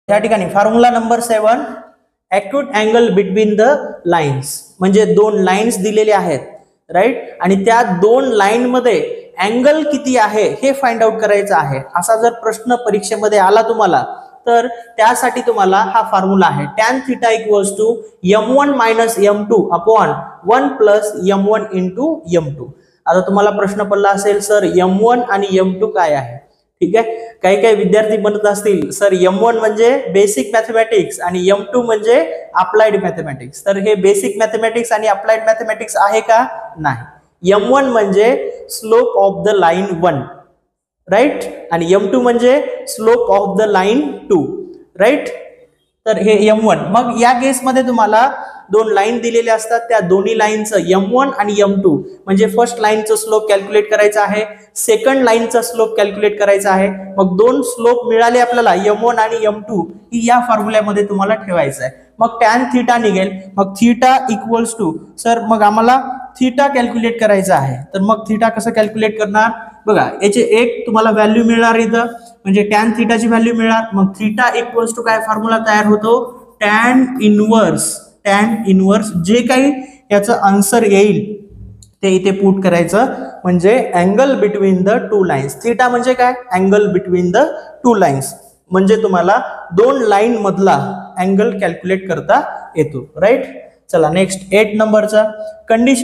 या ठिकाणी formula number 7, acute angle between the lines, म्हणजे दोन लाईन्स दिलेले आहेत राईट, आणि त्या दोन लाईन मध्ये अँगल किती आहे हे फाइंड आउट करायचं आहे. असा जर प्रश्न परीक्षेमध्ये आला तुम्हाला तर त्यासाठी तुम्हाला हा फॉर्म्युला आहे tan θ = m1 - m2 upon 1 + m1 × m2. आता तुम्हाला प्रश्न पडला असेल सर m1 आणि m2 काय आहे. ठीक आहे, काही काही विद्यार्थी म्हणत असतील सर m1 म्हणजे बेसिक मॅथमॅटिक्स आणि m2 म्हणजे अप्लाइड मॅथमॅटिक्स. तर हे बेसिक मॅथमॅटिक्स आणि अप्लाइड मॅथमॅटिक्स आहे का? नाही. m1 म्हणजे slope of the line 1 right, आणि m2 म्हणजे slope of the line 2 right. तर हे m1. मग या केसमध्ये तुम्हाला दोन लाईन दिलेले असतात, त्या दोन्ही लाईनचं m1 आणि m2 म्हणजे फर्स्ट लाईनचं स्लोप कॅल्क्युलेट करायचं आहे, सेकंड लाईनचा स्लोप कॅल्क्युलेट करायचा आहे. मग दोन स्लोप मिळाले आपल्याला m1 आणि m2 ही या फॉर्म्युल्यामध्ये तुम्हाला ठेवायचं आहे. मग tan θ निघेल. मग θ सर मग आम्हाला थीटा कॅल्क्युलेट करायचा आहे. तर मग थीटा कसं कॅल्क्युलेट करणार बघा, याचे एक तुम्हाला व्हॅल्यू मिळणार इथं, म्हणजे tan θ ची व्हॅल्यू मिळणार. मग θ काय फॉर्म्युला तयार होतो, tan इनवर्स जे काही याचं आन्सर येईल ते इथे पुट करायचं, म्हणजे angle between the two lines. Theta म्हणजे काय, angle between the two lines, म्हणजे तुम्हाला दोन लाईन मधला अँगल कॅल्क्युलेट करता येतो राईट. चला नेक्स्ट 8 नंबरचा कंडिशन